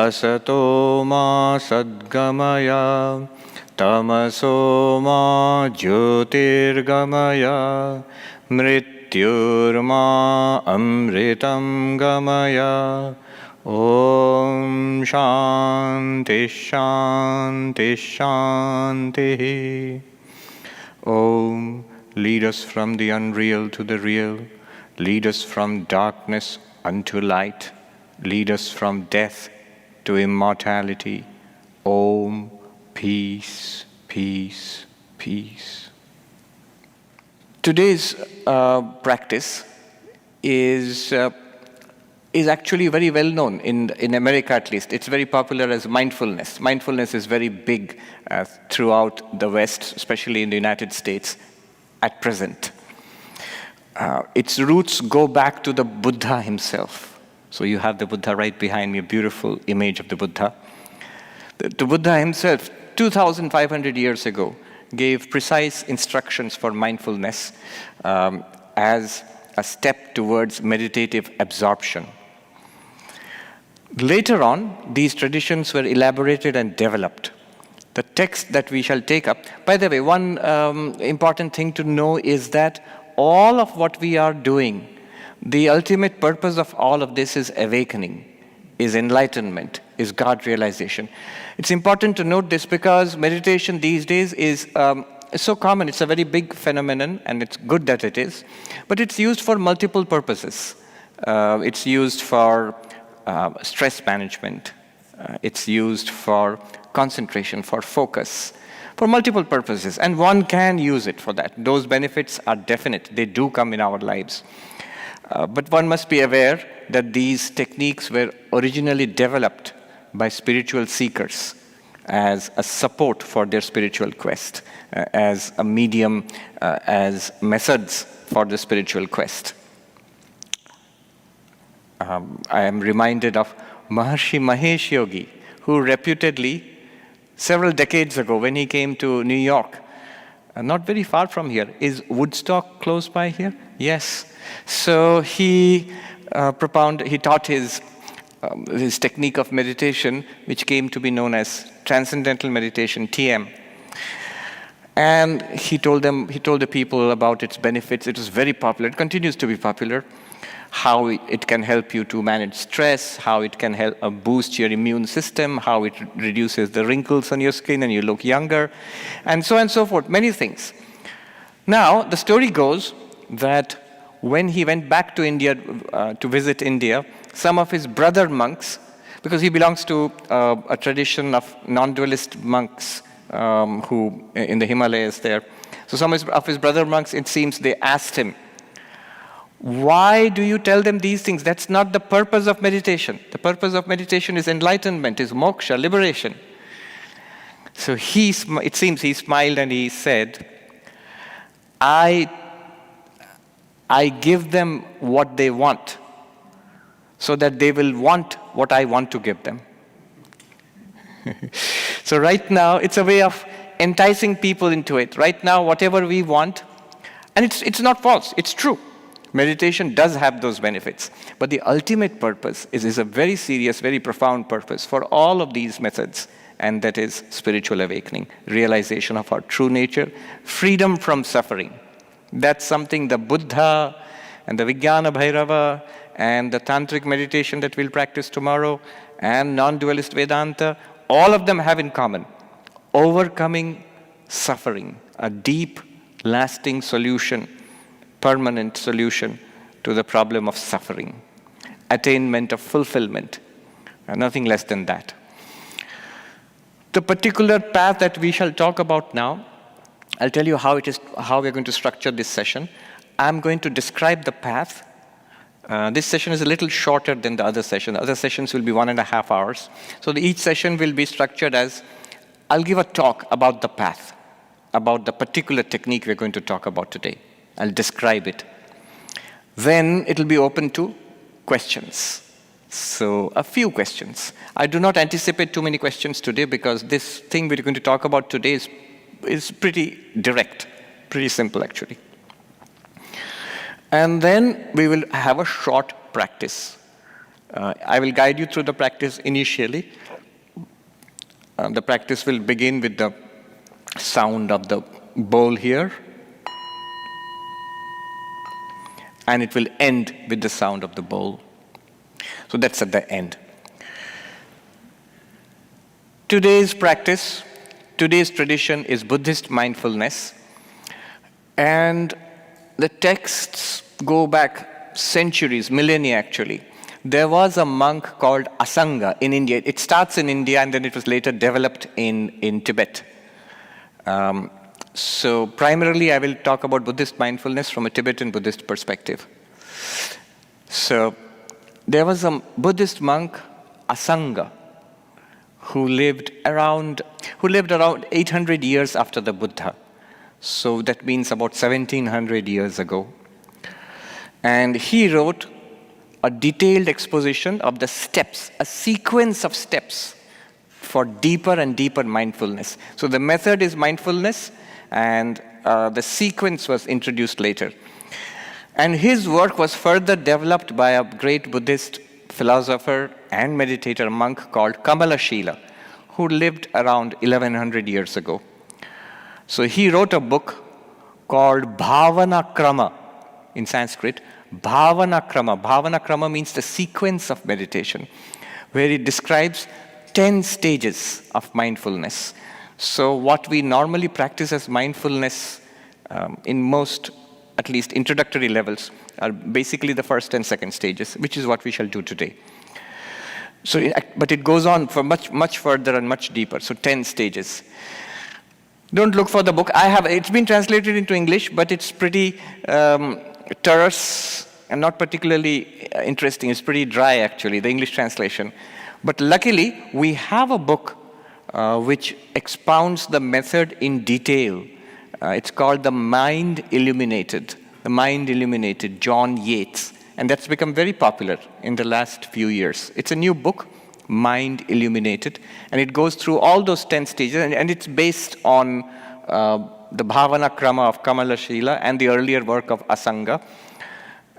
asato ma sadgamaya tamaso ma jyotirgamaya mrityurma amritam gamaya. Om Shanti Shanti Shanti. Om, lead us from the unreal to the real. Lead us from darkness unto light. Lead us from death to immortality. Om, peace, peace, peace. Today's practice is actually very well known in America, at least. It's very popular as mindfulness. Mindfulness is very big throughout the West, especially in the United States at present. Its roots go back to the Buddha himself. So you have the Buddha right behind me, a beautiful image of the Buddha. The Buddha himself, 2,500 years ago, gave precise instructions for mindfulness as a step towards meditative absorption. Later on, these traditions were elaborated and developed. The text that we shall take up, by the way, one important thing to know is that all of what we are doing, the ultimate purpose of all of this is awakening, is enlightenment, is God realization. It's important to note this because meditation these days is so common. It's a very big phenomenon, and it's good that it is. But it's used for multiple purposes. It's used for stress management. It's used for concentration, for focus, for multiple purposes. And one can use it for that. Those benefits are definite. They do come in our lives. But one must be aware that these techniques were originally developed by spiritual seekers as a support for their spiritual quest, as a medium, as methods for the spiritual quest. I am reminded of Maharishi Mahesh Yogi, who reputedly, several decades ago, when he came to New York, not very far from here, is Woodstock close by here? Yes. So he taught his technique of meditation, which came to be known as Transcendental Meditation, TM. And he told the people about its benefits. It was very popular. It continues to be popular. How it can help you to manage stress, how it can help boost your immune system, how it reduces the wrinkles on your skin and you look younger, and so on and so forth, many things. Now, the story goes that when he went back to India, to visit India, some of his brother monks, because he belongs to a tradition of non-dualist monks who in the Himalayas there. So some of his brother monks, it seems, they asked him, why do you tell them these things? That's not the purpose of meditation. The purpose of meditation is enlightenment, is moksha, liberation. So it seems he smiled and he said, I give them what they want so that they will want what I want to give them. So right now, it's a way of enticing people into it. Right now, whatever we want, and it's not false, it's true. Meditation does have those benefits. But the ultimate purpose is a very serious, very profound purpose for all of these methods, and that is spiritual awakening, realization of our true nature, freedom from suffering. That's something the Buddha and the Vijnana Bhairava and the Tantric meditation that we'll practice tomorrow and non-dualist Vedanta, all of them have in common. Overcoming suffering, a deep, lasting solution, permanent solution to the problem of suffering, attainment of fulfillment, and nothing less than that. The particular path that we shall talk about now, I'll tell you how we're going to structure this session. I'm going to describe the path. This session is a little shorter than the other session. The other sessions will be 1.5 hours. So each session will be structured as, I'll give a talk about the path, about the particular technique we're going to talk about today. I'll describe it. Then it'll be open to questions. So a few questions. I do not anticipate too many questions today because this thing we're going to talk about today is pretty direct, pretty simple actually. And then we will have a short practice. I will guide you through the practice initially. The practice will begin with the sound of the bowl here, and it will end with the sound of the bowl. So that's at the end. Today's practice, today's tradition is Buddhist mindfulness, and the texts go back centuries, millennia actually. There was a monk called Asanga in India. It starts in India and then it was later developed in Tibet. So primarily I will talk about Buddhist mindfulness from a Tibetan Buddhist perspective. So there was a Buddhist monk, Asanga, who lived around 800 years after the Buddha. So that means about 1700 years ago. And he wrote a detailed exposition of the steps, a sequence of steps for deeper and deeper mindfulness. So the method is mindfulness, and the sequence was introduced later. And his work was further developed by a great Buddhist philosopher and meditator monk called Kamalashila, who lived around 1100 years ago. So he wrote a book called Bhavanakrama in Sanskrit. Bhavanakrama. Bhavanakrama means the sequence of meditation, where it describes 10 stages of mindfulness. So what we normally practice as mindfulness in most, at least introductory levels, are basically the first and second stages, which is what we shall do today. So, but it goes on for much further and much deeper. So 10 stages. Don't look for the book. It's been translated into English, but it's pretty terse and not particularly interesting. It's pretty dry, actually, the English translation. But luckily, we have a book which expounds the method in detail. It's called The Mind Illuminated. The Mind Illuminated, John Yates. And that's become very popular in the last few years. It's a new book, Mind Illuminated, and it goes through all those 10 stages, and it's based on the Bhavanakrama of Kamalashila and the earlier work of Asanga.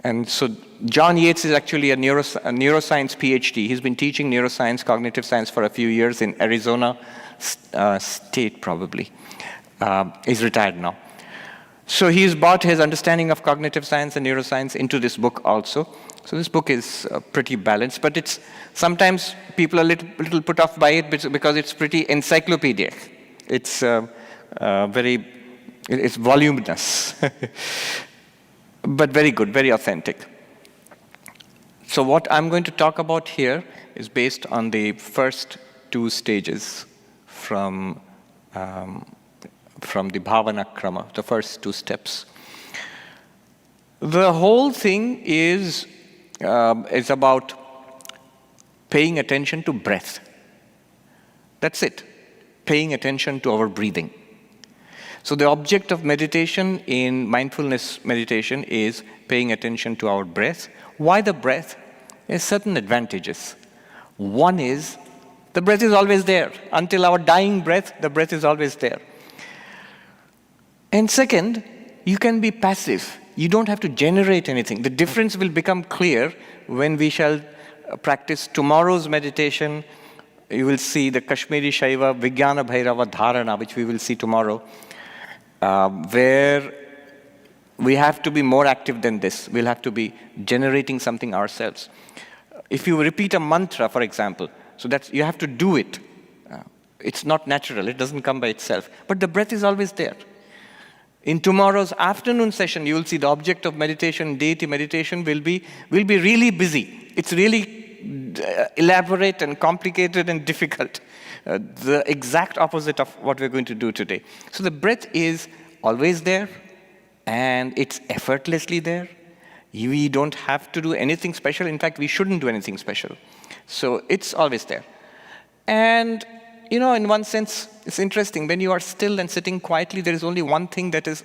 And so John Yates is actually a neuroscience PhD. He's been teaching neuroscience, cognitive science for a few years in Arizona State, probably. He's retired now. So he's brought his understanding of cognitive science and neuroscience into this book also. So this book is pretty balanced, but it's sometimes people are a little put off by it because it's pretty encyclopedic. It's it's voluminous, but very good, very authentic. So what I'm going to talk about here is based on the first 2 stages from the Bhavanakrama, the first 2 steps. The whole thing is about paying attention to breath. That's it. Paying attention to our breathing. So the object of meditation in mindfulness meditation is paying attention to our breath. Why the breath? There's certain advantages. One is the breath is always there. Until our dying breath, the breath is always there. And second, you can be passive. You don't have to generate anything. The difference will become clear when we shall practice tomorrow's meditation. You will see the Kashmiri Shaiva Vijnana Bhairava Dharana, which we will see tomorrow, where we have to be more active than this. We'll have to be generating something ourselves. If you repeat a mantra, for example, so that you have to do it. It's not natural. It doesn't come by itself. But the breath is always there. In tomorrow's afternoon session, you will see the object of meditation, deity meditation, will be really busy. It's really elaborate and complicated and difficult. The exact opposite of what we're going to do today. So the breath is always there, and it's effortlessly there. We don't have to do anything special. In fact, we shouldn't do anything special. So it's always there. And in one sense, it's interesting. When you are still and sitting quietly, there is only one thing that is,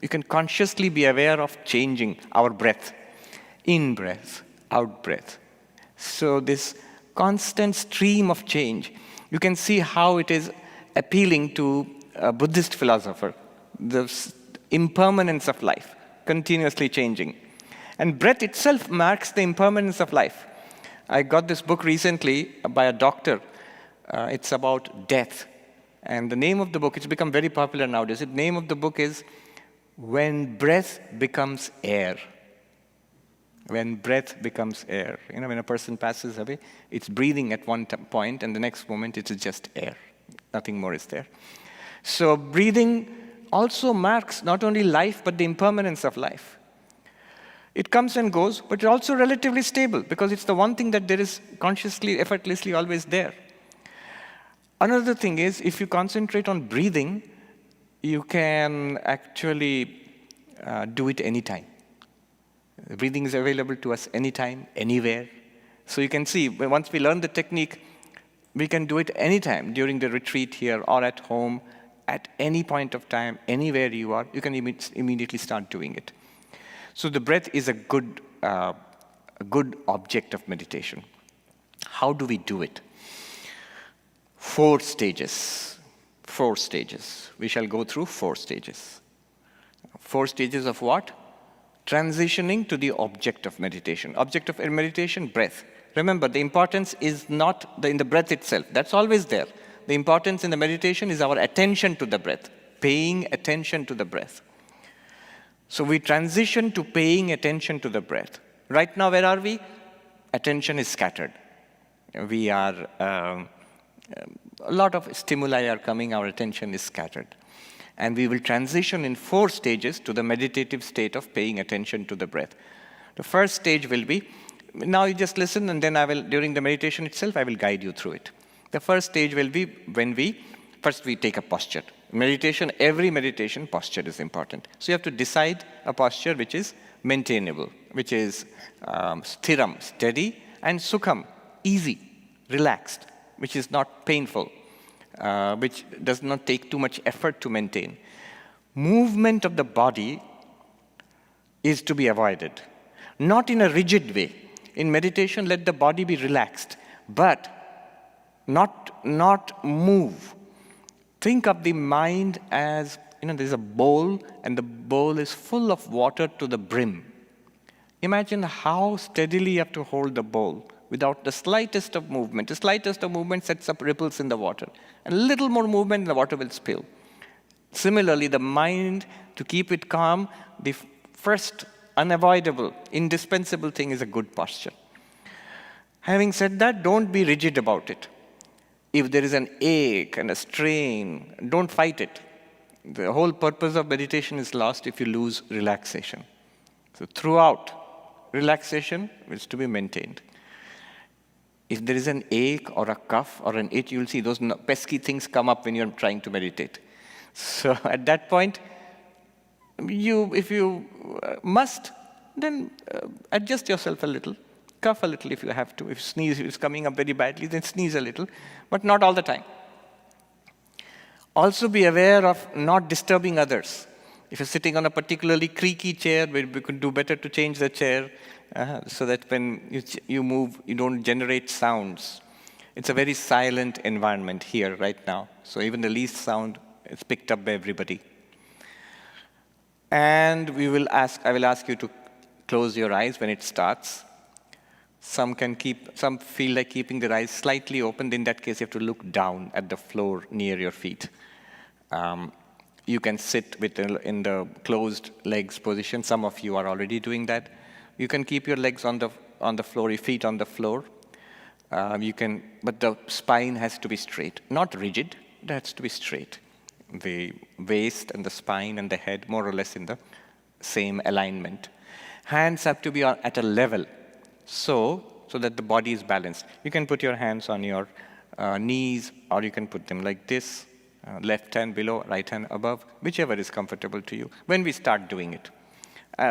you can consciously be aware of changing our breath. In breath, out breath. So this constant stream of change, you can see how it is appealing to a Buddhist philosopher. The impermanence of life, continuously changing. And breath itself marks the impermanence of life. I got this book recently by a doctor. It's about death. And the name of the book, it's become very popular nowadays. The name of the book is When Breath Becomes Air. When breath becomes air. You know, when a person passes away, it's breathing at one point, and the next moment it is just air. Nothing more is there. So breathing also marks not only life, but the impermanence of life. It comes and goes, but it's also relatively stable, because it's the one thing that there is consciously, effortlessly always there. Another thing is, if you concentrate on breathing, you can actually do it anytime. Breathing is available to us anytime, anywhere. So you can see, once we learn the technique, we can do it anytime during the retreat here or at home, at any point of time, anywhere you are, you can immediately start doing it. So the breath is a good object of meditation. How do we do it? 4 stages. 4 stages. We shall go through 4 stages. 4 stages of what? Transitioning to the object of meditation. Object of meditation, breath. Remember, the importance is not in the breath itself. That's always there. The importance in the meditation is our attention to the breath, paying attention to the breath. So we transition to paying attention to the breath. Right now, where are we? Attention is scattered. We are, a lot of stimuli are coming, our attention is scattered. And we will transition in 4 stages to the meditative state of paying attention to the breath. The first stage will be, now you just listen, and then during the meditation itself, I will guide you through it. The first stage will be when first we take a posture. Meditation, every meditation, posture is important. So you have to decide a posture which is maintainable, which is sthiram, steady, and sukham, easy, relaxed, which is not painful, which does not take too much effort to maintain. Movement of the body is to be avoided, not in a rigid way. In meditation, let the body be relaxed, but not move. Think of the mind as, there's a bowl, and the bowl is full of water to the brim. Imagine how steadily you have to hold the bowl without the slightest of movement. The slightest of movement sets up ripples in the water. And a little more movement, and the water will spill. Similarly, the mind, to keep it calm, the first unavoidable, indispensable thing is a good posture. Having said that, don't be rigid about it. If there is an ache and a strain, don't fight it. The whole purpose of meditation is lost if you lose relaxation. So throughout, relaxation is to be maintained. If there is an ache or a cough or an itch, you'll see those pesky things come up when you're trying to meditate. So at that point, if you must, then adjust yourself a little. Cough a little if you have to. If sneeze is coming up very badly, then sneeze a little, but not all the time. Also be aware of not disturbing others. If you're sitting on a particularly creaky chair, we could do better to change the chair so that when you move, you don't generate sounds. It's a very silent environment here right now, so even the least sound is picked up by everybody. And I will ask you to close your eyes when it starts. Some feel like keeping their eyes slightly open. In that case, you have to look down at the floor near your feet. You can sit in the closed legs position. Some of you are already doing that. You can keep your legs on the floor, your feet on the floor. But the spine has to be straight, not rigid. It has to be straight. The waist and the spine and the head more or less in the same alignment. Hands have to be at a level. So that the body is balanced. You can put your hands on your knees, or you can put them like this, left hand below, right hand above, whichever is comfortable to you, when we start doing it.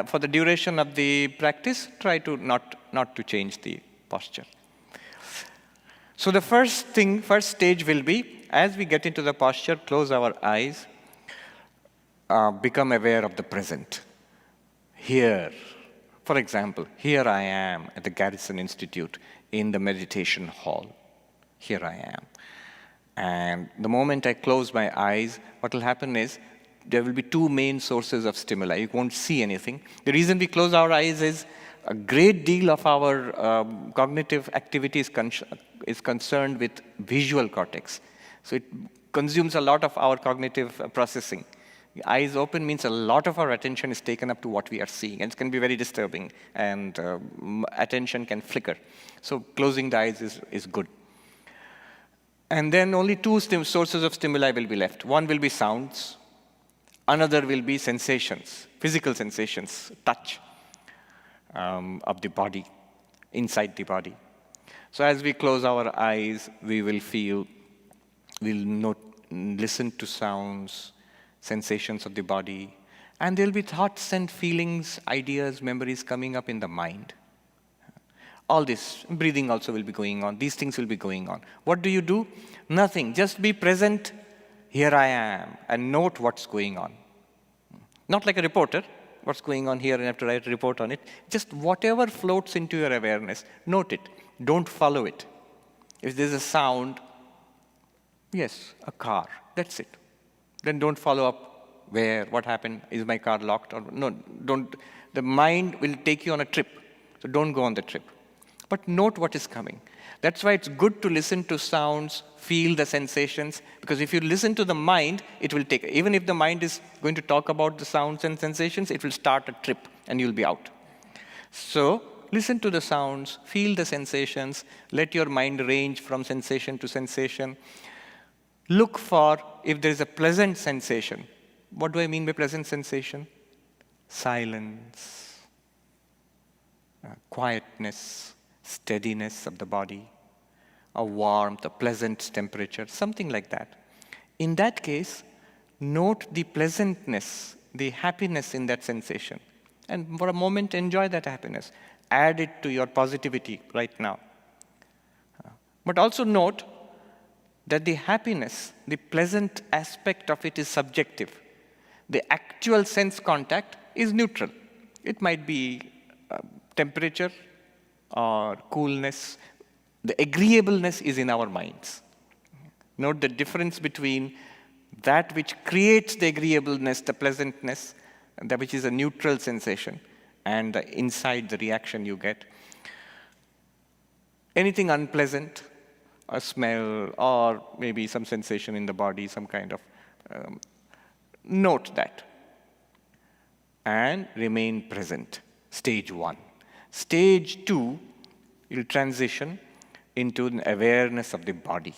For the duration of the practice, try to not to change the posture. So the first stage will be, as we get into the posture, close our eyes, become aware of the present. Here. For example, here I am at the Garrison Institute in the meditation hall. Here I am. And the moment I close my eyes, what will happen is there will be 2 main sources of stimuli. You won't see anything. The reason we close our eyes is A great deal of our cognitive activity is concerned with visual cortex. So it consumes a lot of our cognitive processing. Eyes open means a lot of our attention is taken up to what we are seeing, and it can be very disturbing, and attention can flicker. So closing the eyes is good. And then only two sources of stimuli will be left. One will be sounds, another will be sensations, physical sensations, touch of the body, inside the body. So as we close our eyes, we will feel, listen to sounds, sensations of the body, and there will be thoughts and feelings, ideas, memories coming up in the mind. All this, breathing also will be going on. These things will be going on. What do? Nothing. Just be present. Here I am. And note what's going on. Not like a reporter. What's going on here and I have to write a report on it. Just whatever floats into your awareness, note it. Don't follow it. If there's a sound, yes, a car. That's it. Then don't follow up where, what happened, is my car locked? Or no, don't. The mind will take you on a trip. So don't go on the trip. But note what is coming. That's why it's good to listen to sounds, feel the sensations, because if you listen to the mind, it will take, even if the mind is going to talk about the sounds and sensations, it will start a trip and you'll be out. So listen to the sounds, feel the sensations, let your mind range from sensation to sensation. Look for if there is a pleasant sensation. What do I mean by pleasant sensation? Silence, quietness, steadiness of the body, a warmth, a pleasant temperature, something like that. In that case, note the pleasantness, the happiness in that sensation. And for a moment, enjoy that happiness. Add it to your positivity right now. But also note that the happiness, the pleasant aspect of it is subjective. The actual sense contact is neutral. It might be temperature or coolness. The agreeableness is in our minds. Note the difference between that which creates the agreeableness, the pleasantness, that which is a neutral sensation, and inside the reaction you get. Anything unpleasant, a smell, or maybe some sensation in the body, some kind of, note that. And remain present. Stage 1. Stage 2, you'll transition into an awareness of the body.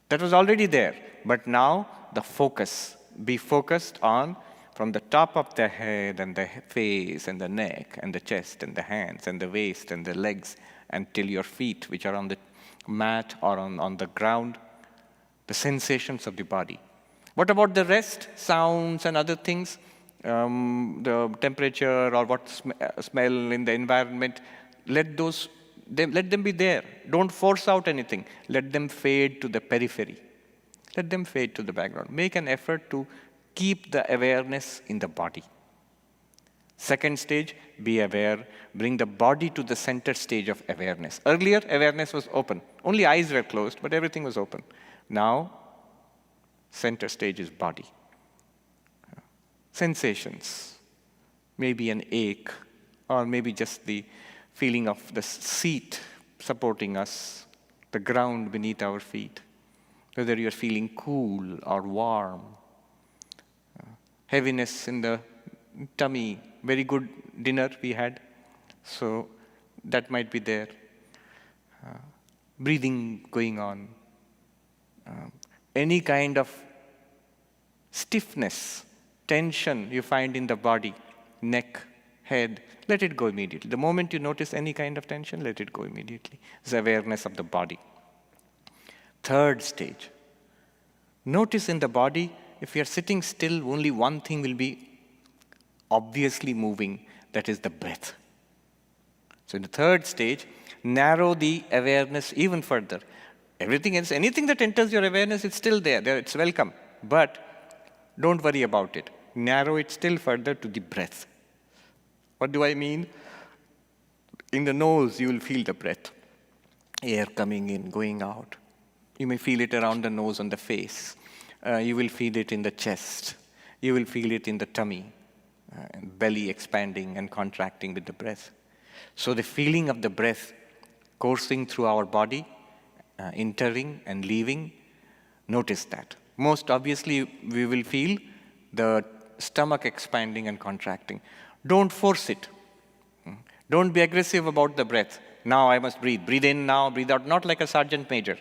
That was already there, but now the focus. Be focused on from the top of the head and the face and the neck and the chest and the hands and the waist and the legs until your feet, which are on the mat or on the ground, the sensations of the body. What about the rest? Sounds and other things? The temperature or what smell in the environment, let them be there. Don't force out anything. Let them fade to the periphery. Let them fade to the background. Make an effort to keep the awareness in the body. Second stage, be aware. Bring the body to the center stage of awareness. Earlier, awareness was open. Only eyes were closed, but everything was open. Now, center stage is body. Sensations, maybe an ache, or maybe just the feeling of the seat supporting us, the ground beneath our feet, whether you're feeling cool or warm, heaviness in the tummy, very good dinner we had, so that might be there, breathing going on, any kind of stiffness, tension you find in the body, neck, head, let it go immediately. The moment you notice any kind of tension, let it go immediately. It's awareness of the body. Third stage, notice in the body, if you're sitting still, only one thing will be obviously moving, that is the breath. So in the third stage, narrow the awareness even further. Everything else, anything that enters your awareness, it's still there, it's welcome. But don't worry about it. Narrow it still further to the breath. What do I mean? In the nose, you will feel the breath. Air coming in, going out. You may feel it around the nose on the face. You will feel it in the chest. You will feel it in the tummy. Belly expanding and contracting with the breath. So the feeling of the breath coursing through our body, entering and leaving, notice that. Most obviously, we will feel the stomach expanding and contracting. Don't force it. Don't be aggressive about the breath. Now I must breathe. Breathe in now, breathe out. Not like a sergeant major.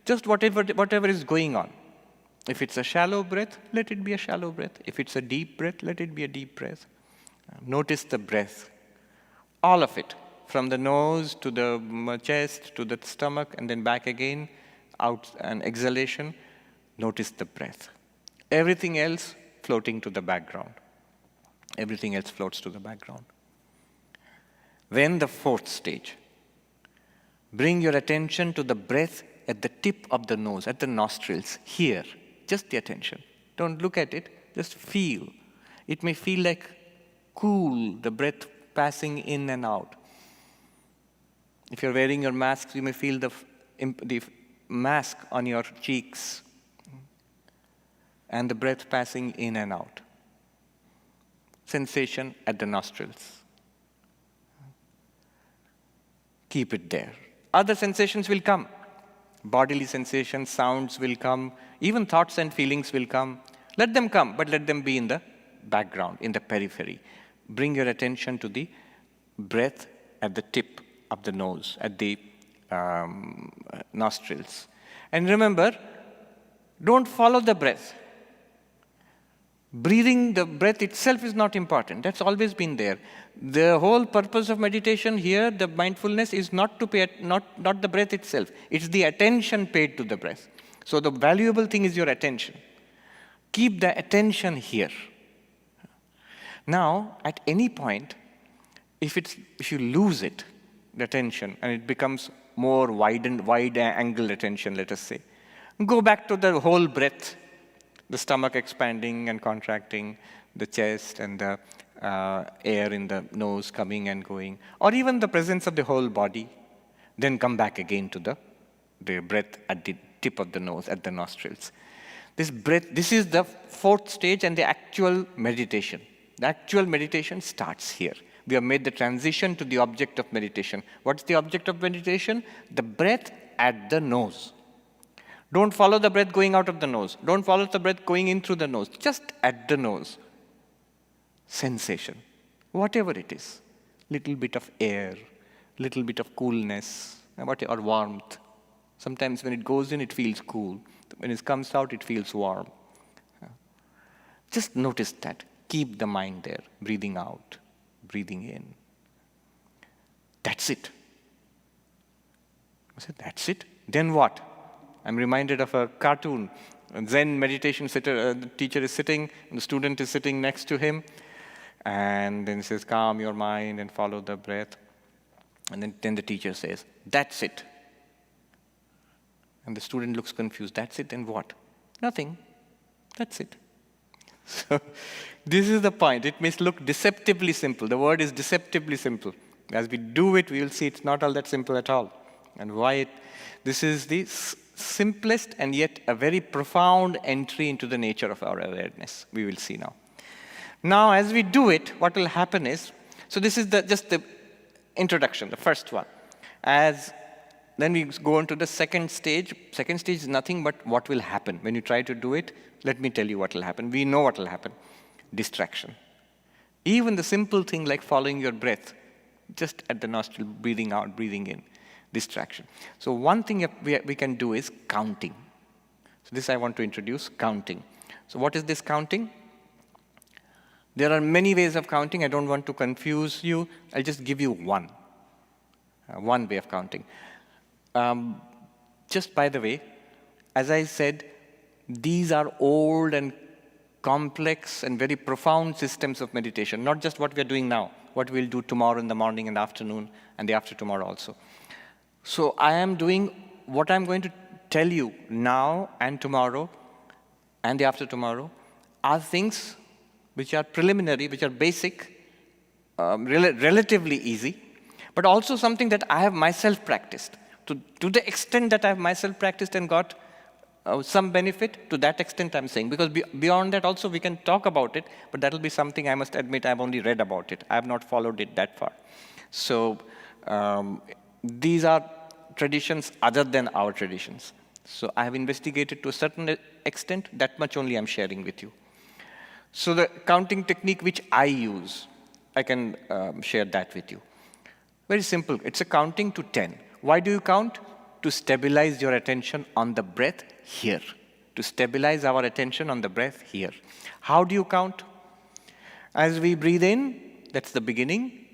Just whatever is going on. If it's a shallow breath, let it be a shallow breath. If it's a deep breath, let it be a deep breath. Notice the breath. All of it. From the nose to the chest to the stomach and then back again, out and exhalation. Notice the breath. Everything else floating to the background. Everything else floats to the background. Then the fourth stage. Bring your attention to the breath at the tip of the nose, at the nostrils, here. Just the attention. Don't look at it, just feel. It may feel like cool, the breath passing in and out. If you're wearing your mask, you may feel the mask on your cheeks and the breath passing in and out. Sensation at the nostrils. Keep it there. Other sensations will come. Bodily sensations, sounds will come. Even thoughts and feelings will come. Let them come, but let them be in the background, in the periphery. Bring your attention to the breath at the tip of the nose, at the nostrils. And remember, don't follow the breath. Breathing the breath itself is not important. That's always been there. The whole purpose of meditation here, the mindfulness, is not to pay, not the breath itself. It's the attention paid to the breath. So the valuable thing is your attention. Keep the attention here. Now, at any point, if you lose it, the attention, and it becomes more wide angle attention, let us say, go back to the whole breath. The stomach expanding and contracting, the chest and the air in the nose coming and going, or even the presence of the whole body. Then come back again to the breath at the tip of the nose, at the nostrils. This breath, this is the fourth stage and the actual meditation. The actual meditation starts here. We have made the transition to the object of meditation. What's the object of meditation? The breath at the nose. Don't follow the breath going out of the nose. Don't follow the breath going in through the nose. Just at the nose. Sensation. Whatever it is. Little bit of air. Little bit of coolness. Or warmth. Sometimes when it goes in, it feels cool. When it comes out, it feels warm. Just notice that. Keep the mind there. Breathing out. Breathing in. That's it. I said, that's it? Then what? I'm reminded of a cartoon. A Zen meditation the teacher is sitting, and the student is sitting next to him. And then he says, calm your mind and follow the breath. And then the teacher says, that's it. And the student looks confused. That's it, and what? Nothing. That's it. So this is the point. It may look deceptively simple. The word is deceptively simple. As we do it, we will see it's not all that simple at all. And why this is the simplest and yet a very profound entry into the nature of our awareness. We will see now. Now, as we do it, what will happen is, so this is just the introduction, the first one. Then we go on to the second stage. Second stage is nothing but what will happen. When you try to do it, let me tell you what will happen. We know what will happen. Distraction. Even the simple thing like following your breath, just at the nostril, breathing out, breathing in. Distraction. So one thing we can do is counting. So this I want to introduce, counting. So what is this counting? There are many ways of counting. I don't want to confuse you. I'll just give you one way of counting. Just by the way, as I said, these are old and complex and very profound systems of meditation, not just what we're doing now, what we'll do tomorrow in the morning and afternoon and the after tomorrow also. So I am doing what I'm going to tell you now and tomorrow and the after tomorrow are things which are preliminary, which are basic, relatively easy, but also something that I have myself practiced. To the extent that I have myself practiced and got some benefit, to that extent I'm saying. Because beyond that also we can talk about it, but that will be something I must admit I've only read about it. I have not followed it that far. So these are traditions other than our traditions. So I have investigated to a certain extent, that much only I'm sharing with you. So the counting technique which I use, I can share that with you. Very simple. It's a counting to 10. Why do you count? To stabilize your attention on the breath here. To stabilize our attention on the breath here. How do you count? As we breathe in, that's the beginning.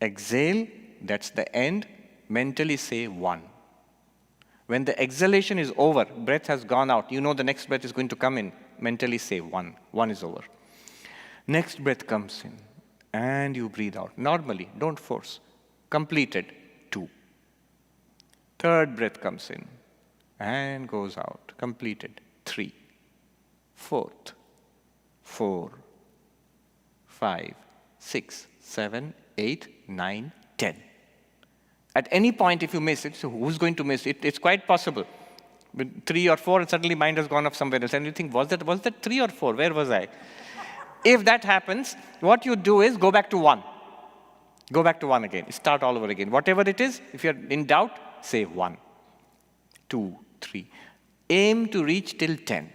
Exhale, that's the end. Mentally say 1. When the exhalation is over, breath has gone out, you know the next breath is going to come in. Mentally say 1. 1 is over. Next breath comes in, and you breathe out. Normally, don't force. Completed, 2. Third breath comes in, and goes out. Completed, 3. Fourth, 4, 5, 6, 7, 8, 9, 10. At any point, if you miss it, so who's going to miss it? It's quite possible. With 3 or 4, and suddenly mind has gone off somewhere else. And you think, was that 3 or 4? Where was I? If that happens, what you do is go back to 1. Go back to 1 again. Start all over again. Whatever it is, if you're in doubt, say 1, 2, 3. Aim to reach till 10.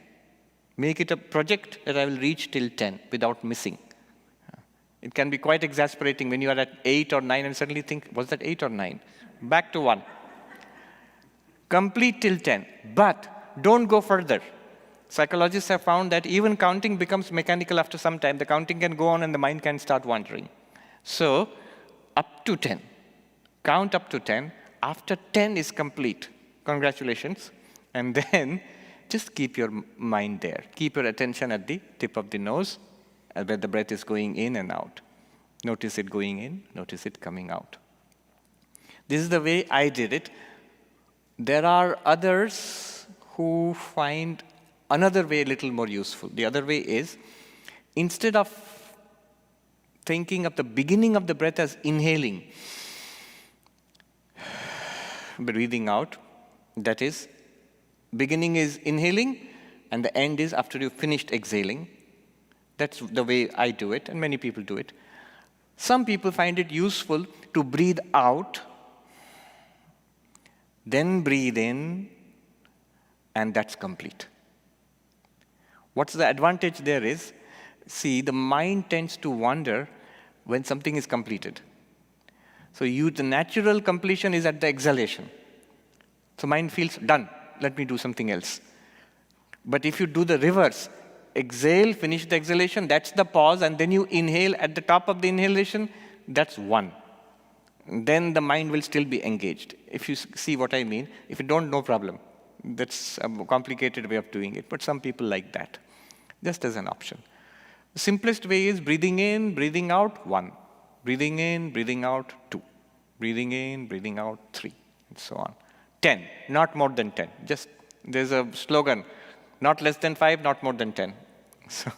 Make it a project that I will reach till 10 without missing. It can be quite exasperating when you are at 8 or 9 and suddenly think, was that 8 or 9? Back to 1. Complete till 10. But don't go further. Psychologists have found that even counting becomes mechanical after some time. The counting can go on and the mind can start wandering. So, up to 10. Count up to 10. After 10 is complete, congratulations. And then just keep your mind there. Keep your attention at the tip of the nose, where the breath is going in and out. Notice it going in, notice it coming out. This is the way I did it. There are others who find another way a little more useful. The other way is, instead of thinking of the beginning of the breath as inhaling, breathing out, that is, beginning is inhaling, and the end is after you've finished exhaling. That's the way I do it, and many people do it. Some people find it useful to breathe out, then breathe in, and that's complete. What's the advantage there is, see, the mind tends to wander when something is completed. So the natural completion is at the exhalation. So mind feels done, let me do something else. But if you do the reverse, exhale, finish the exhalation, that's the pause, and then you inhale at the top of the inhalation, that's 1. Then the mind will still be engaged. If you see what I mean, if you don't, no problem. That's a complicated way of doing it, but some people like that, just as an option. The simplest way is breathing in, breathing out, 1. Breathing in, breathing out, 2. Breathing in, breathing out, 3, and so on. 10, not more than 10. Just, there's a slogan, not less than 5, not more than 10. So,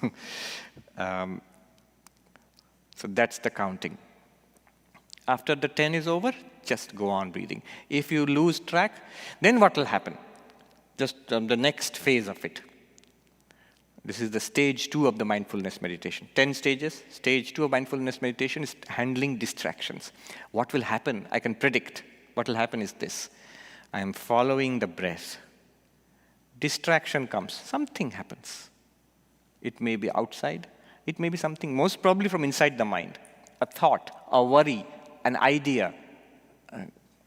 so that's the counting. After the 10 is over, just go on breathing. If you lose track, then what will happen? Just the next phase of it. This is the stage 2 of the mindfulness meditation. 10 stages. Stage 2 of mindfulness meditation is handling distractions. What will happen? I can predict. What will happen is this. I am following the breath. Distraction comes. Something happens. It may be outside. It may be something, most probably from inside the mind. A thought, a worry, an idea.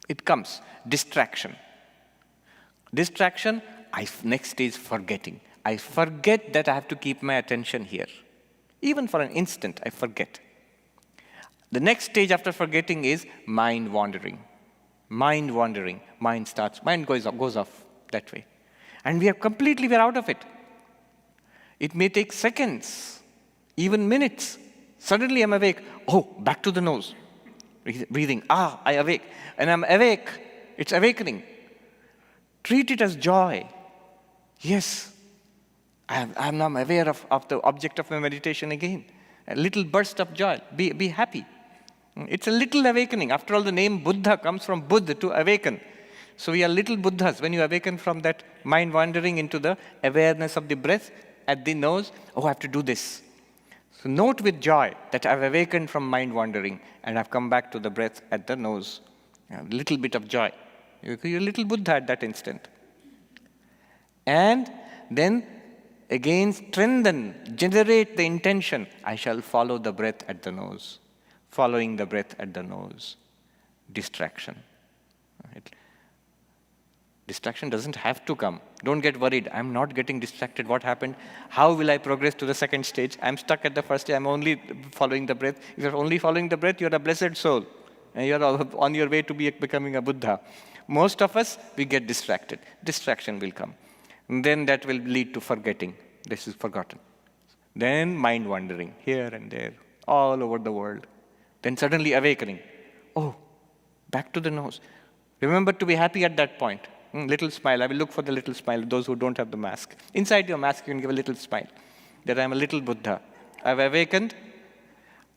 It comes. Distraction. Distraction, next stage, forgetting. I forget that I have to keep my attention here. Even for an instant, I forget. The next stage after forgetting is mind wandering. Mind wandering. Mind goes off that way. And we're out of it. It may take seconds, even minutes. Suddenly I'm awake. Oh, back to the nose. Breathing. I awake. And I'm awake. It's awakening. Treat it as joy. Yes, I'm now aware of the object of my meditation again. A little burst of joy. Be happy. It's a little awakening. After all, the name Buddha comes from Buddha, to awaken. So we are little Buddhas. When you awaken from that mind wandering into the awareness of the breath at the nose, I have to do this. So note with joy that I've awakened from mind wandering and I've come back to the breath at the nose. A little bit of joy. You're a little Buddha at that instant. And then again strengthen, generate the intention, I shall follow the breath at the nose. Following the breath at the nose. Distraction. Distraction doesn't have to come. Don't get worried. I'm not getting distracted. What happened? How will I progress to the second stage? I'm stuck at the first stage. I'm only following the breath. If you're only following the breath, you're a blessed soul. And you're on your way to becoming a Buddha. Most of us, we get distracted. Distraction will come. And then that will lead to forgetting. This is forgotten. Then mind wandering, here and there, all over the world. Then suddenly awakening. Oh, back to the nose. Remember to be happy at that point. Little smile. I will look for the little smile, those who don't have the mask. Inside your mask, you can give a little smile. That I'm a little Buddha. I've awakened.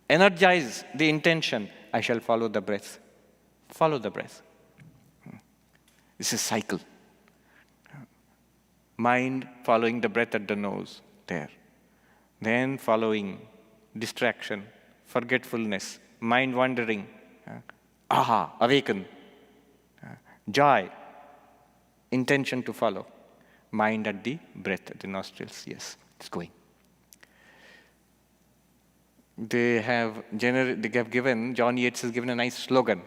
Energize the intention. I shall follow the breath. Follow the breath. This is a cycle. Mind following the breath at the nose. There. Then following distraction, forgetfulness, mind wandering. Awaken. Joy. Intention to follow. Mind at the breath, at the nostrils. Yes, it's going. They have given, John Yates has given a nice slogan.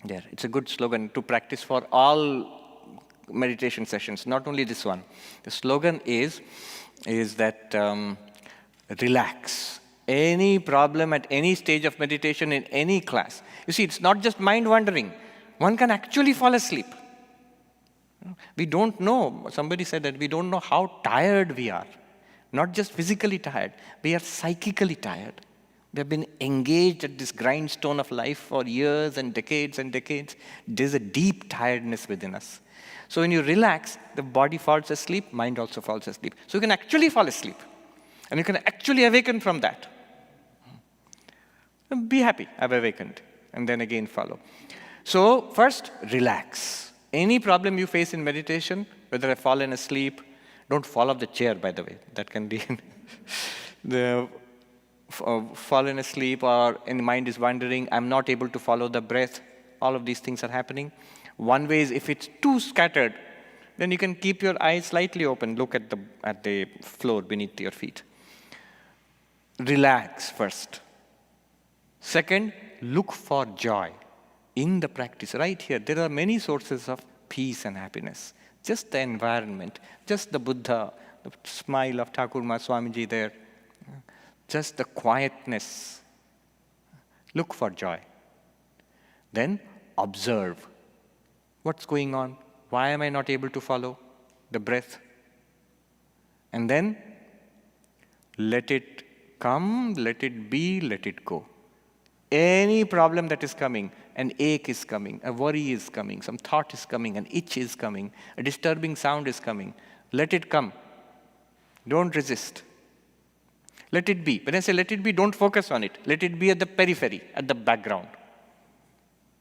There, it's a good slogan to practice for all meditation sessions, not only this one. The slogan is that relax. Any problem at any stage of meditation in any class. You see, it's not just mind wandering. One can actually fall asleep. We don't know, somebody said that we don't know how tired we are. Not just physically tired, we are psychically tired. We have been engaged at this grindstone of life for years and decades and decades. There's a deep tiredness within us. So when you relax, the body falls asleep, mind also falls asleep. So you can actually fall asleep. And you can actually awaken from that. Be happy, I've awakened. And then again follow. So first, relax. Any problem you face in meditation, whether I've fallen asleep, don't fall off the chair, by the way. That can be fallen asleep or in mind is wandering, I'm not able to follow the breath. All of these things are happening. One way is if it's too scattered, then you can keep your eyes slightly open. Look at the floor beneath your feet. Relax first. Second, look for joy. In the practice, right here, there are many sources of peace and happiness. Just the environment, just the Buddha, the smile of Thakur Ma Swamiji there, just the quietness. Look for joy. Then observe. What's going on? Why am I not able to follow the breath? And then let it come, let it be, let it go. Any problem that is coming, an ache is coming, a worry is coming, some thought is coming, an itch is coming, a disturbing sound is coming. Let it come. Don't resist. Let it be. When I say let it be, don't focus on it. Let it be at the periphery, at the background.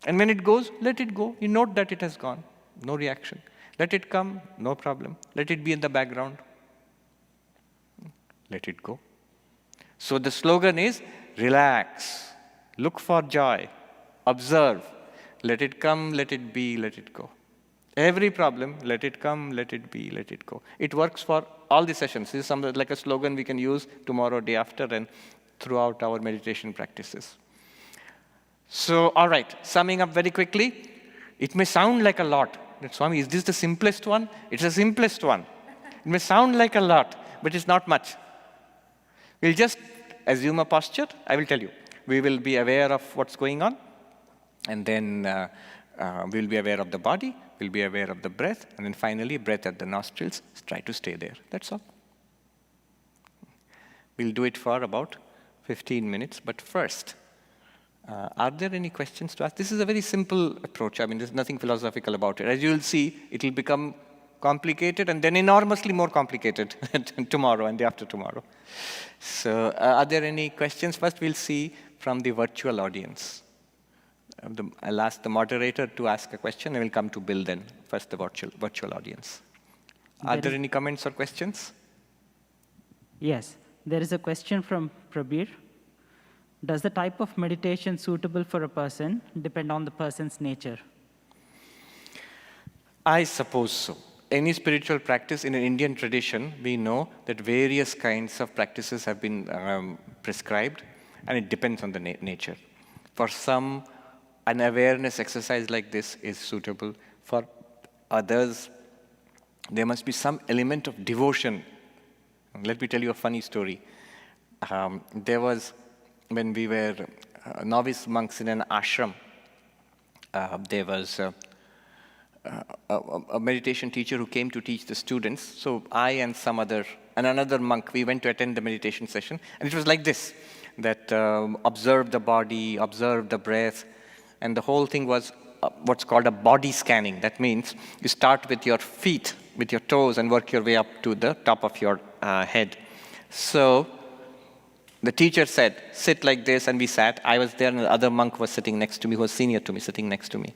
And when it goes, let it go. You note that it has gone. No reaction. Let it come, no problem. Let it be in the background. Let it go. So the slogan is, relax. Look for joy. Observe. Let it come, let it be, let it go. Every problem, let it come, let it be, let it go. It works for all the sessions. This is something like a slogan we can use tomorrow, day after, and throughout our meditation practices. So, all right, summing up very quickly, it may sound like a lot. Swami, is this the simplest one? It's the simplest one. It may sound like a lot, but it's not much. We'll just assume a posture. I will tell you. We will be aware of what's going on, and then we'll be aware of the body, we'll be aware of the breath, and then finally, breath at the nostrils. Try to stay there. That's all. We'll do it for about 15 minutes, but first, are there any questions to ask? This is a very simple approach. I mean, there's nothing philosophical about it. As you'll see, it will become complicated and then enormously more complicated tomorrow and the after tomorrow. So, are there any questions? First, we'll see from the virtual audience. I'll ask the moderator to ask a question, and we'll come to Bill then. First, the virtual audience. Are there any comments or questions? Yes. There is a question from Prabir. Does the type of meditation suitable for a person depend on the person's nature? I suppose so. Any spiritual practice in an Indian tradition, we know that various kinds of practices have been prescribed, and it depends on the nature. For some, an awareness exercise like this is suitable. For others, there must be some element of devotion. Let me tell you a funny story. There was, when we were novice monks in an ashram, there was a meditation teacher who came to teach the students. So I and another monk, we went to attend the meditation session, and it was like this, that observe the body, observe the breath, and the whole thing was what's called a body scanning. That means you start with your feet, with your toes, and work your way up to the top of your head. So the teacher said, sit like this, and we sat. I was there, and the other monk was sitting next to me, who was senior to me, sitting next to me.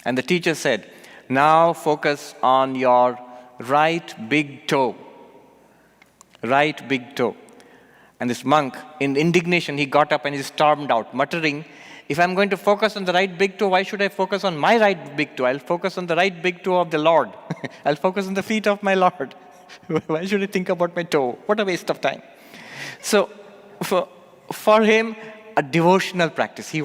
And the teacher said, now focus on your right big toe. Right big toe. And this monk, in indignation, he got up and he stormed out, muttering, if I'm going to focus on the right big toe, why should I focus on my right big toe? I'll focus on the right big toe of the Lord. I'll focus on the feet of my Lord. Why should I think about my toe? What a waste of time. So, for him, a devotional practice.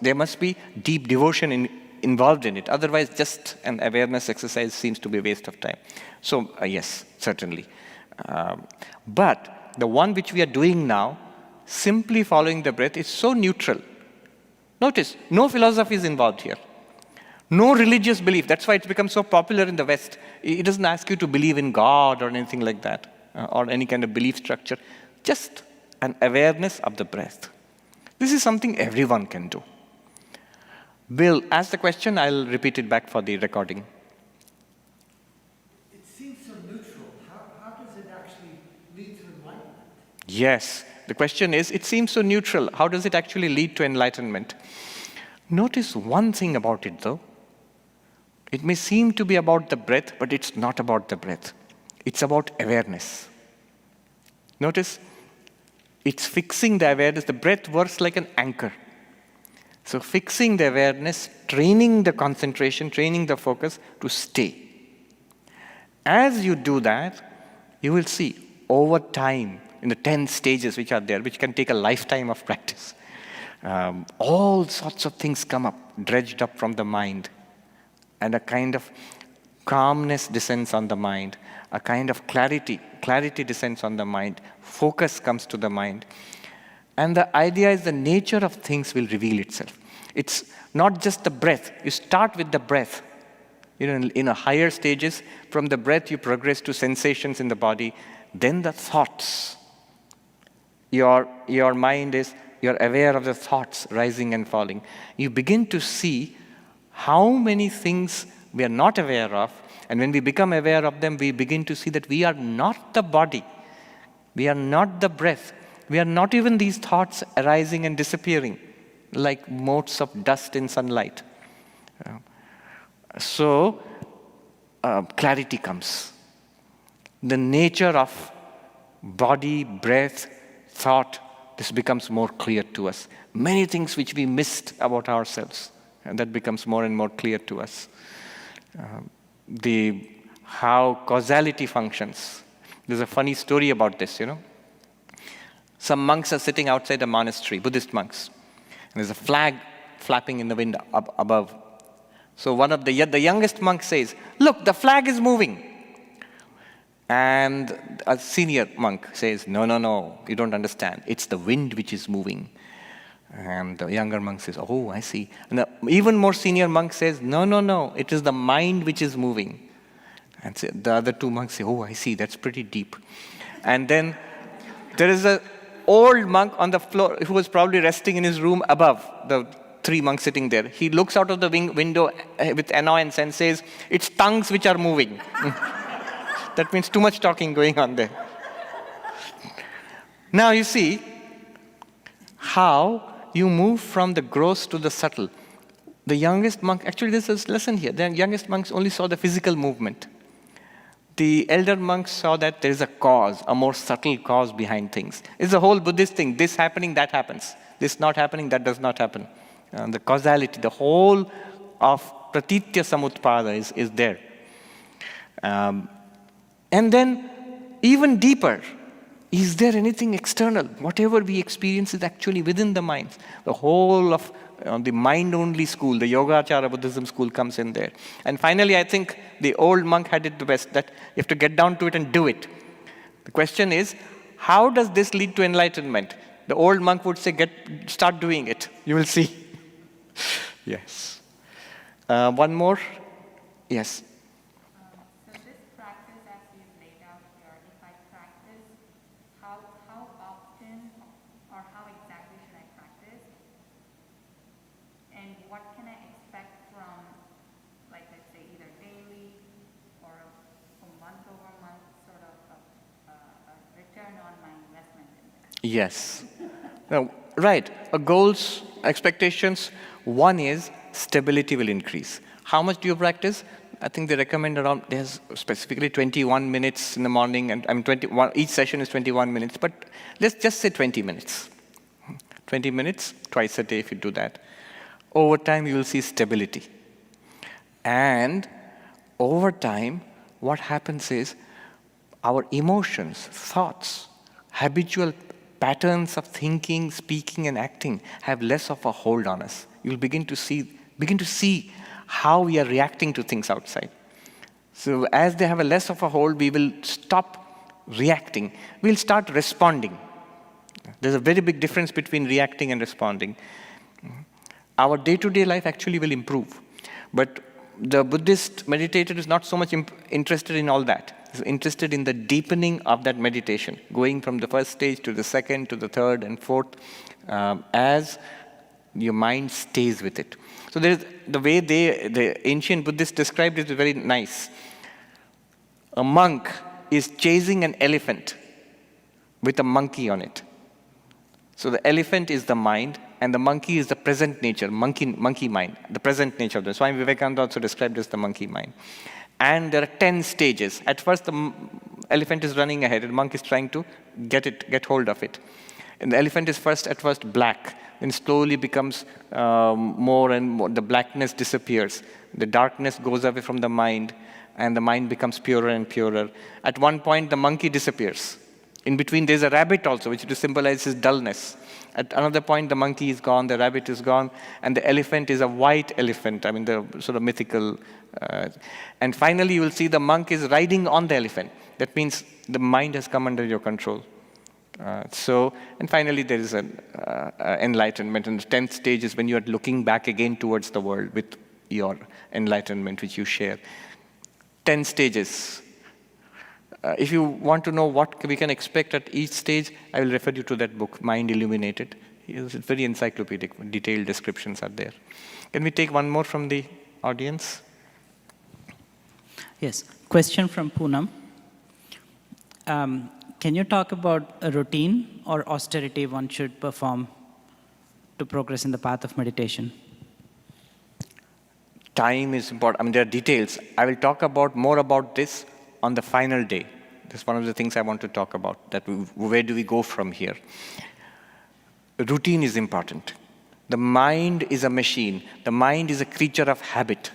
There must be deep devotion involved in it. Otherwise, just an awareness exercise seems to be a waste of time. So, yes, certainly. But the one which we are doing now, simply following the breath, is so neutral. Notice, no philosophy is involved here. No religious belief. That's why it's become so popular in the West. It doesn't ask you to believe in God or anything like that, or any kind of belief structure. Just an awareness of the breath. This is something everyone can do. Bill, ask the question. I'll repeat it back for the recording. It seems so neutral. How does it actually lead to enlightenment? Yes. The question is, it seems so neutral. How does it actually lead to enlightenment? Notice one thing about it, though. It may seem to be about the breath, but it's not about the breath. It's about awareness. Notice, it's fixing the awareness. The breath works like an anchor. So fixing the awareness, training the concentration, training the focus to stay. As you do that, you will see over time, in the 10 stages which are there, which can take a lifetime of practice, all sorts of things come up, dredged up from the mind. And a kind of calmness descends on the mind. A kind of clarity descends on the mind. Focus comes to the mind. And the idea is the nature of things will reveal itself. It's not just the breath. You start with the breath. In a higher stages, from the breath you progress to sensations in the body, then the thoughts. Your mind you're aware of the thoughts rising and falling. You begin to see how many things we are not aware of, and when we become aware of them, we begin to see that we are not the body. We are not the breath. We are not even these thoughts arising and disappearing, like motes of dust in sunlight. So, clarity comes. The nature of body, breath, thought, this becomes more clear to us. Many things which we missed about ourselves, and that becomes more and more clear to us. How causality functions. There's a funny story about this, Some monks are sitting outside a monastery, Buddhist monks. And there's a flag flapping in the wind above. So one of the youngest monk says, look, the flag is moving. And a senior monk says, no, you don't understand. It's the wind which is moving. And the younger monk says, oh, I see. And the even more senior monk says, no, it is the mind which is moving. And the other two monks say, oh, I see, that's pretty deep. And then there is an old monk on the floor who was probably resting in his room above the three monks sitting there. He looks out of the window with annoyance and says, it's tongues which are moving. That means too much talking going on there. Now you see how you move from the gross to the subtle. The youngest monk, actually there's a lesson here. The youngest monks only saw the physical movement. The elder monks saw that there is a cause, a more subtle cause behind things. It's a whole Buddhist thing. This happening, that happens. This not happening, that does not happen. The causality, the whole of pratitya samutpada is there. And then, even deeper, is there anything external? Whatever we experience is actually within the mind. The whole of the mind-only school, the Yogacara Buddhism school comes in there. And finally, I think the old monk had it the best, that you have to get down to it and do it. The question is, how does this lead to enlightenment? The old monk would say, start doing it. You will see. Yes. One more? Yes. So this practice, as you've laid out here, if I practice, how often or how exactly should I practice? And what can I expect from, like, let's say, either daily or a month-over-month sort of a return on my investment in this? Yes. Now, right. Goals, expectations. One is stability will increase. How much do you practice? I think they recommend around, there's specifically 21 minutes in the morning, and 21, each session is 21 minutes, but let's just say 20 minutes. 20 minutes, twice a day if you do that. Over time, you will see stability. And over time, what happens is our emotions, thoughts, habitual patterns of thinking, speaking, and acting have less of a hold on us. You'll begin to see how we are reacting to things outside. So as they have a less of a hold, we will stop reacting. We'll start responding. There's a very big difference between reacting and responding. Our day-to-day life actually will improve. But the Buddhist meditator is not so much interested in all that. He's interested in the deepening of that meditation, going from the first stage to the second, to the third and fourth, as your mind stays with it. So there's the way the ancient Buddhists described it is very nice. A monk is chasing an elephant with a monkey on it. So the elephant is the mind, and the monkey is the present nature, monkey mind, the present nature of the Swami Vivekananda also described as the monkey mind. And there are 10 stages. At first, the elephant is running ahead, and the monk is trying to get hold of it. And the elephant is at first black, then slowly becomes more and more, the blackness disappears. The darkness goes away from the mind, and the mind becomes purer and purer. At one point, the monkey disappears. In between, there's a rabbit also, which symbolizes dullness. At another point, the monkey is gone, the rabbit is gone, and the elephant is a white elephant, the sort of mythical. And finally, you will see the monk is riding on the elephant. That means the mind has come under your control. And finally, there is an enlightenment. And the 10th stage is when you are looking back again towards the world with your enlightenment, which you share. 10 stages. If you want to know what we can expect at each stage, I will refer you to that book, Mind Illuminated. It's very encyclopedic, detailed descriptions are there. Can we take one more from the audience? Yes. Question from Poonam. Can you talk about a routine or austerity one should perform to progress in the path of meditation? Time is important. There are details. I will talk more about this on the final day. That's one of the things I want to talk about, that where do we go from here? Routine is important. The mind is a machine. The mind is a creature of habit.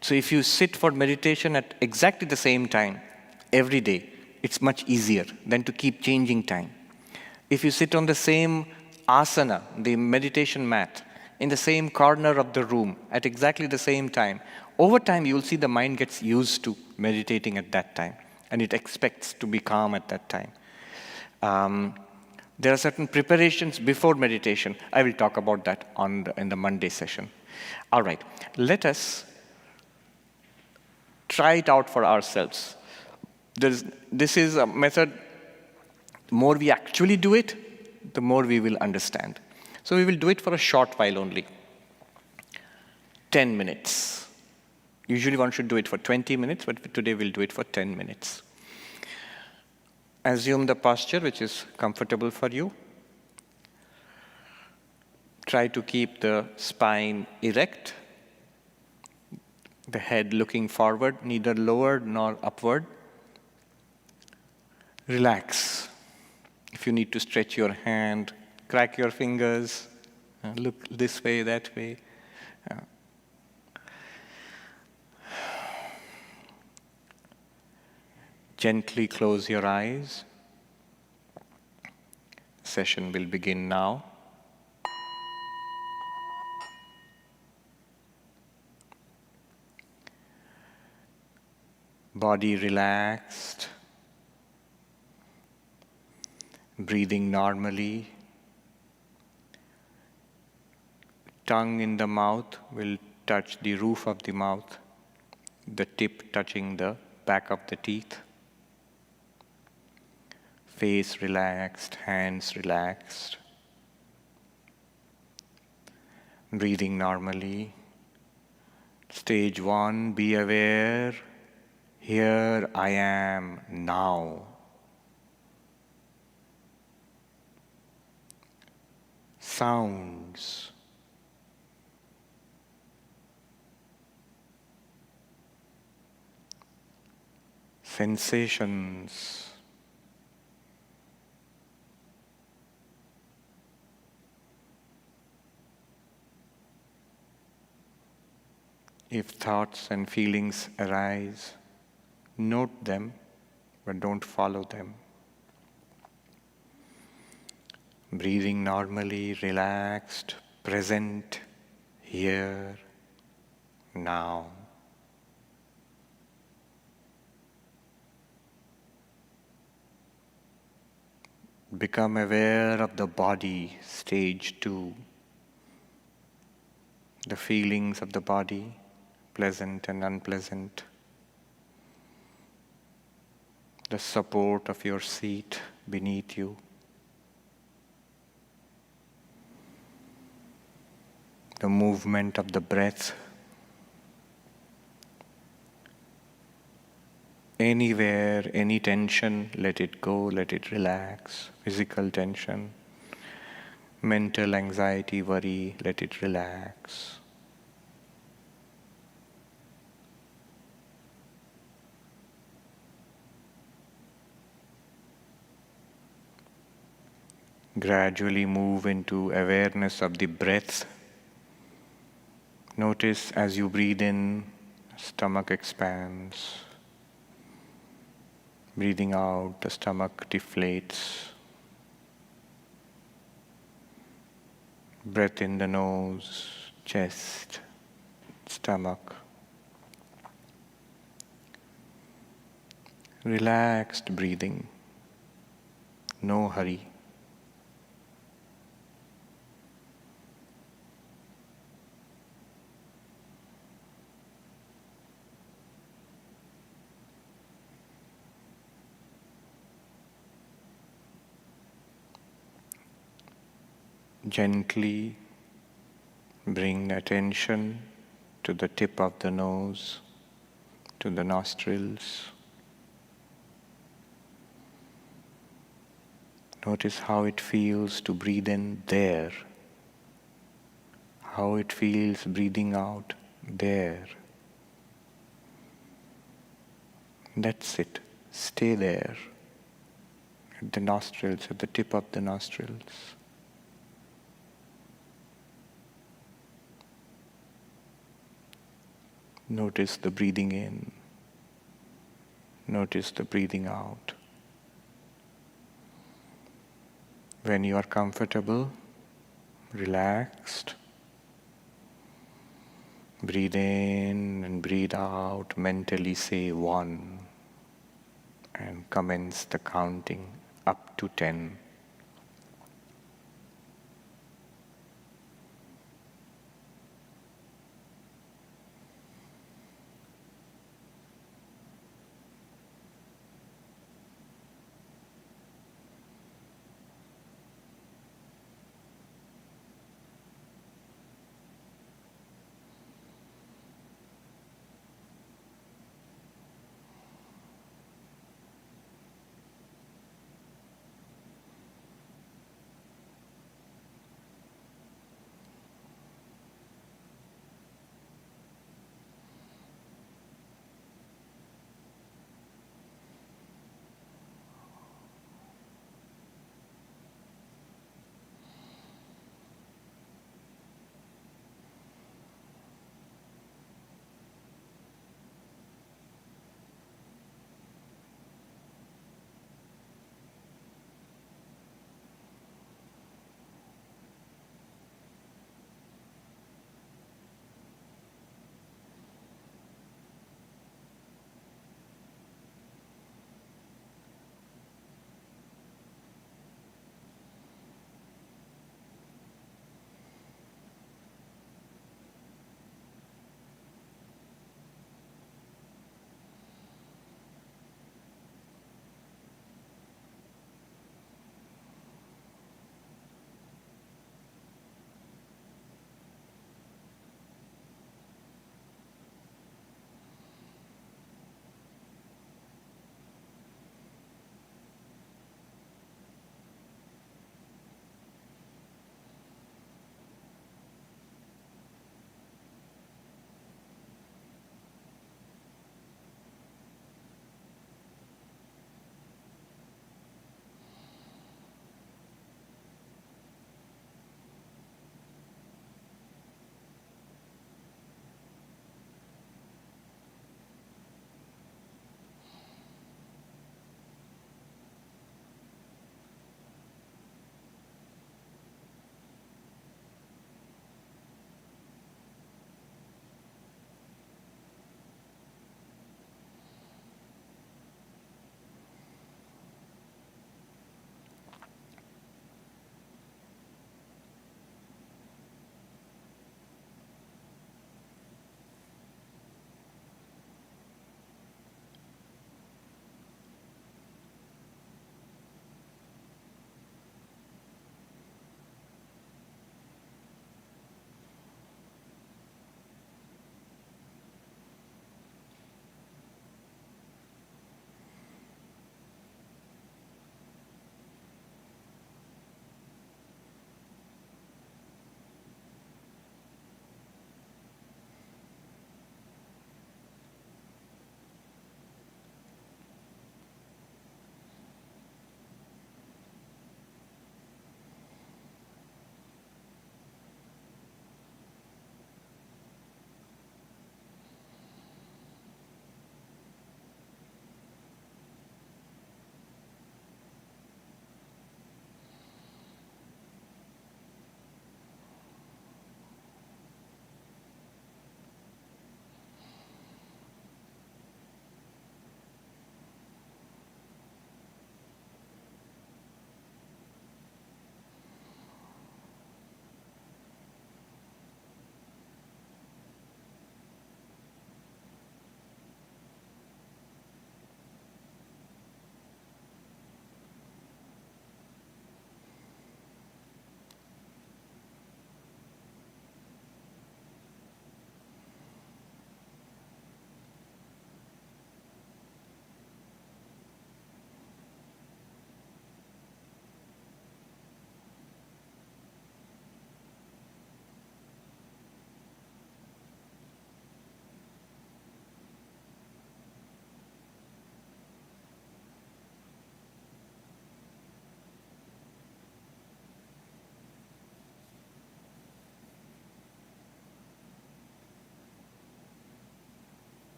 So if you sit for meditation at exactly the same time every day, it's much easier than to keep changing time. If you sit on the same asana, the meditation mat, in the same corner of the room at exactly the same time, over time you'll see the mind gets used to meditating at that time, and it expects to be calm at that time. There are certain preparations before meditation. I will talk about that in the Monday session. All right, let us try it out for ourselves. This is a method, the more we actually do it, the more we will understand. So we will do it for a short while only. 10 minutes. Usually one should do it for 20 minutes, but today we'll do it for 10 minutes. Assume the posture which is comfortable for you. Try to keep the spine erect, the head looking forward, neither lowered nor upward. Relax. If you need to stretch your hand, crack your fingers, look this way, that way. Gently close your eyes. Session will begin now. Body relaxed. Breathing normally. Tongue in the mouth will touch the roof of the mouth, the tip touching the back of the teeth. Face relaxed, hands relaxed. Breathing normally. Stage 1, be aware. Here I am now. Sounds. Sensations. If thoughts and feelings arise, note them, but don't follow them. Breathing normally, relaxed, present, here, now. Become aware of the body, stage 2. The feelings of the body, pleasant and unpleasant. The support of your seat beneath you. The movement of the breath. Anywhere, any tension, let it go, let it relax. Physical tension, mental anxiety, worry, let it relax. Gradually move into awareness of the breath. Notice as you breathe in, stomach expands. Breathing out, the stomach deflates. Breath in the nose, chest, stomach. Relaxed breathing, no hurry. Gently bring attention to the tip of the nose, to the nostrils. Notice how it feels to breathe in there, how it feels breathing out there. That's it. Stay there, at the nostrils, at the tip of the nostrils. Notice the breathing in. Notice the breathing out. When you are comfortable, relaxed, breathe in and breathe out. Mentally say 1 and commence the counting up to 10.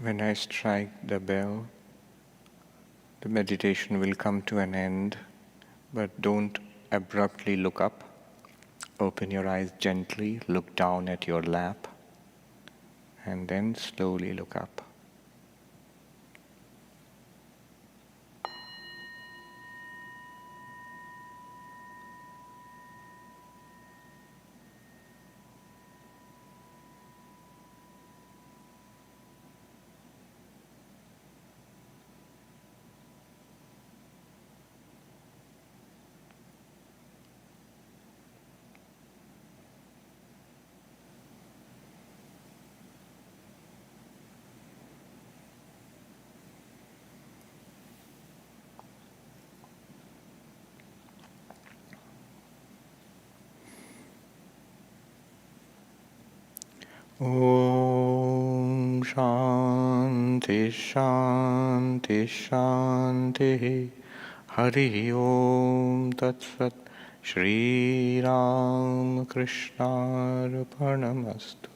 When I strike the bell, the meditation will come to an end, but don't abruptly look up. Open your eyes gently, look down at your lap, and then slowly look up. Om Shanti Shanti Shanti Hari Om Tat Sat Shri Ram Krishna Arpanamastu.